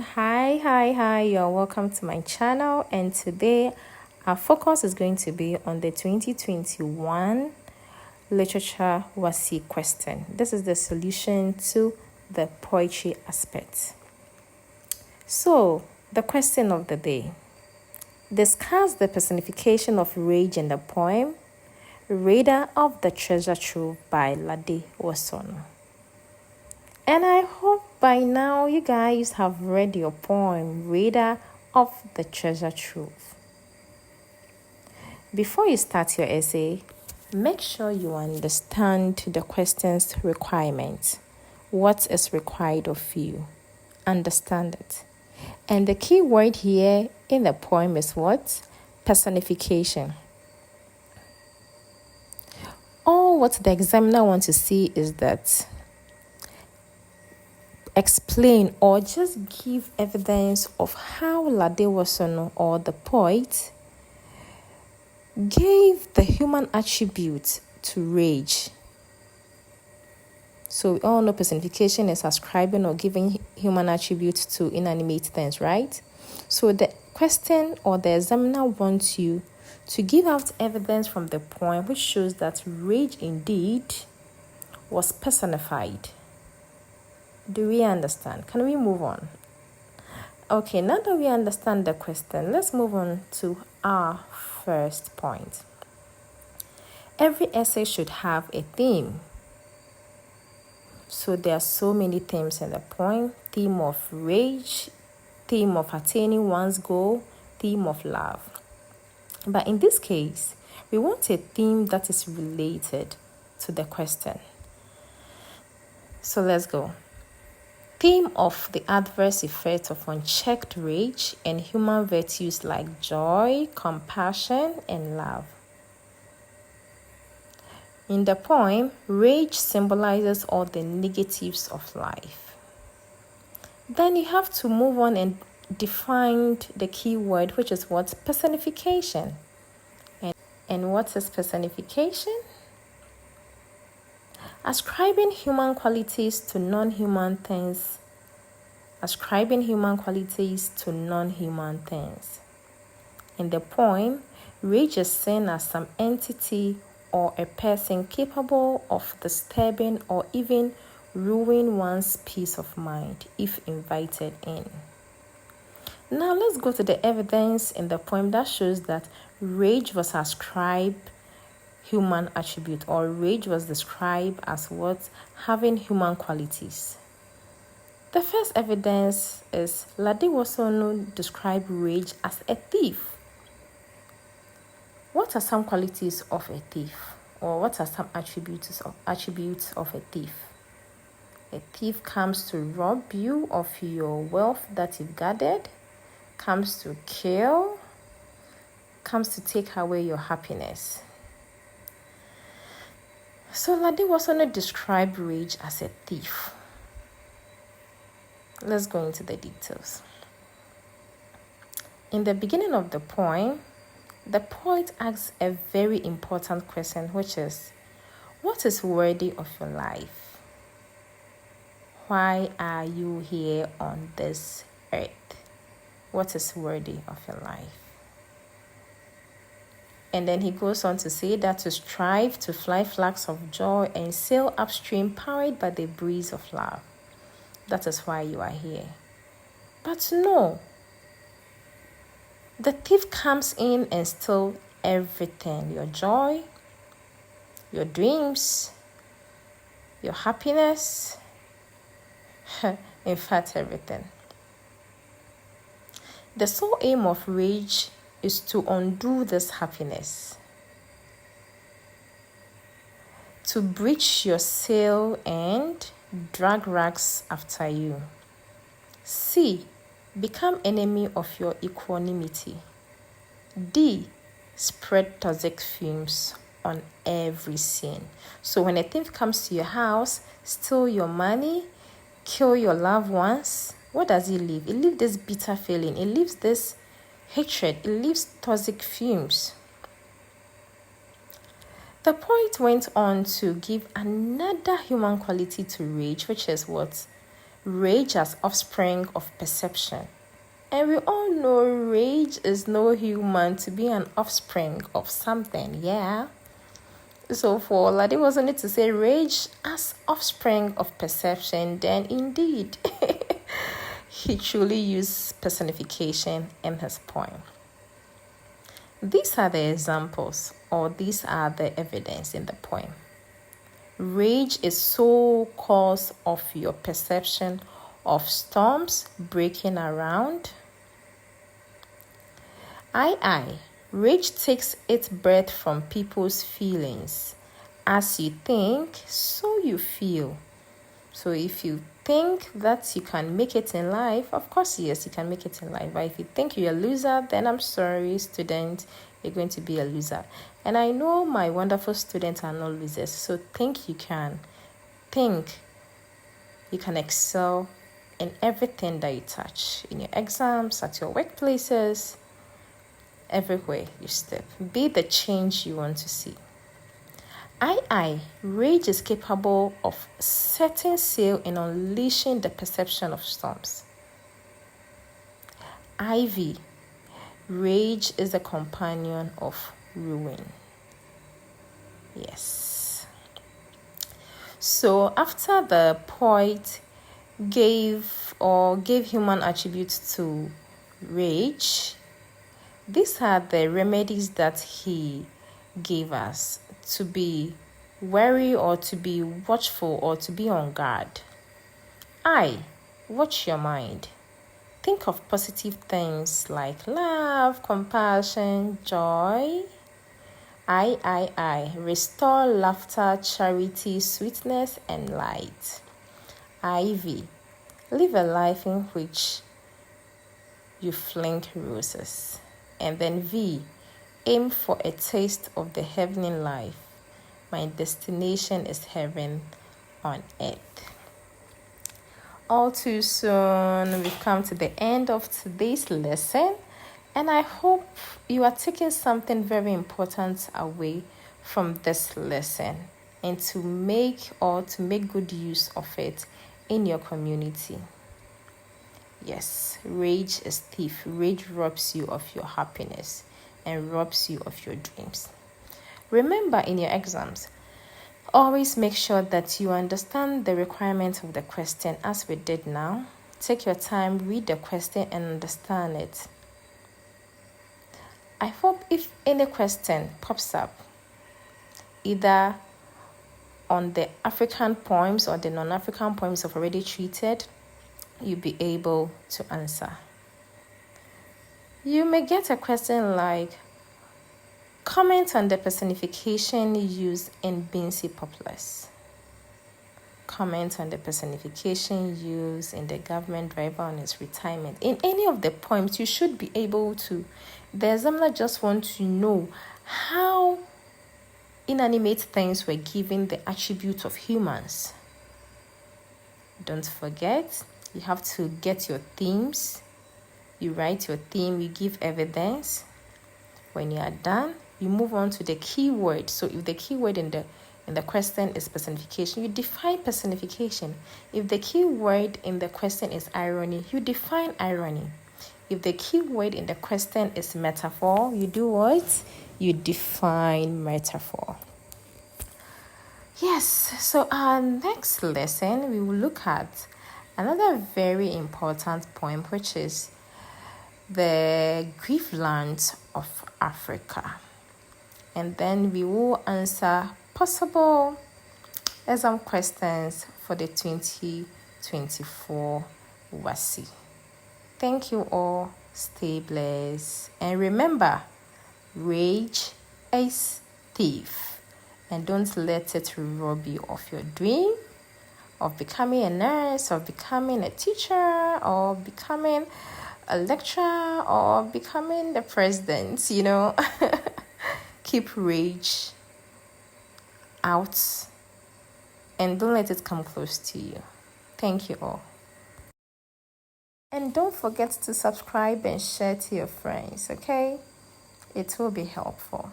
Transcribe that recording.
Hi, you're welcome to my channel, and today our focus is going to be on the 2021 literature WASSCE question. This is the solution to the poetry aspect. So, the question of the day: discuss the personification of rage in the poem Raider of the Treasure Trove by WASSCE. And I hope by now you guys have read your poem, Raider of the Treasure Trove. Before you start your essay, make sure you understand the question's requirements. What is required of you? Understand it. And the key word here in the poem is what? Personification. All what the examiner wants to see is that explain or just give evidence of how WASSCE or the poet gave the human attribute to rage. So we all know personification is ascribing or giving human attributes to inanimate things, right? So the question or the examiner wants you to give out evidence from the poem which shows that rage indeed was personified. Do we understand? Can we move on? Okay, now that we understand the question, let's move on to our first point. Every essay should have a theme. So there are so many themes in the poem: theme of rage, theme of attaining one's goal, theme of love. But in this case, we want a theme that is related to the question. So let's go. Theme of the adverse effect of unchecked rage and human virtues like joy, compassion, and love. In the poem, rage symbolizes all the negatives of life. Then you have to move on and define the key word, which is what? Personification. And what is personification? Ascribing human qualities to non-human things. Ascribing human qualities to non-human things. In the poem, rage is seen as some entity or a person capable of disturbing or even ruining one's peace of mind if invited in. Now let's go to the evidence in the poem that shows that rage was ascribed human attribute, or rage was described as what? Having human qualities. The first evidence is WASSCE described rage as a thief. What are some qualities of a thief? Or what are some attributes of a thief? A thief comes to rob you of your wealth that you've gathered, comes to kill, comes to take away your happiness. So WASSCE described rage as a thief. Let's go into the details. In the beginning of the poem, the poet asks a very important question, which is, what is worthy of your life? Why are you here on this earth? What is worthy of your life? And then he goes on to say that to strive to fly flags of joy and sail upstream powered by the breeze of love. That is why you are here. But no, the thief comes in and steals everything: your joy, your dreams, your happiness, in fact, everything. The sole aim of rage is to undo this happiness, to breach your sail and drag rags after you. C. Become enemy of your equanimity. D. Spread toxic fumes on every scene. So when a thief comes to your house, steal your money, kill your loved ones, what does it leave? It leaves this bitter feeling. It leaves this hatred. It leaves toxic fumes. The poet went on to give another human quality to rage, which is what? Rage as offspring of perception. And we all know rage is no human to be an offspring of something, yeah? So for Ladi wasn't it to say rage as offspring of perception, then indeed he truly used personification in his poem. These are the examples, or these are the evidence in the poem. Rage is sole cause of your perception of storms breaking around. Rage takes its birth from people's feelings. As you think, so you feel. So if you think that you can make it in life, of course, yes, you can make it in life. But if you think you're a loser, then I'm sorry, student, you're going to be a loser. And I know my wonderful students are not losers. So think you can. Think you can excel in everything that you touch. In your exams, at your workplaces, everywhere you step. Be the change you want to see. Rage is capable of setting sail and unleashing the perception of storms. Rage is the companion of ruin. Yes. So after the poet gave human attributes to rage, these are the remedies that he gave us to be wary or to be watchful or to be on guard. Watch your mind. Think of positive things like love, compassion, joy. Restore laughter, charity, sweetness, and light. Live a life in which you fling roses. And then V, aim for a taste of the heavenly life. My destination is heaven on earth. All too soon, we've come to the end of today's lesson. And I hope you are taking something very important away from this lesson and to make good use of it in your community. Yes, rage is thief. Rage robs you of your happiness and robs you of your dreams. Remember, in your exams, always make sure that you understand the requirements of the question as we did now. Take your time, read the question and understand it. I hope if any question pops up, either on the African poems or the non-African poems I've already treated, you'll be able to answer. You may get a question like, comment on the personification used in Binsi Populace. Comment on the personification used in the government driver on his retirement. In any of the poems, you should be able to. The examiner just wants to know how inanimate things were given the attributes of humans. Don't forget, you have to get your themes. You write your theme, you give evidence. When you are done, you move on to the keyword. So if the keyword in the question is personification, you define personification. If the keyword in the question is irony, you define irony. If the keyword in the question is metaphor, you do what? You define metaphor. Yes, so our next lesson, we will look at another very important poem, which is the Griefland of Africa. And then we will answer possible exam questions for the 2024 WASSCE. Thank you all. Stay blessed. And remember, rage is thief. And don't let it rob you of your dream of becoming a nurse, of becoming a teacher, or becoming a lecturer, or becoming the president, Keep rage out and don't let it come close to you. Thank you all. And don't forget to subscribe and share to your friends, okay? It will be helpful.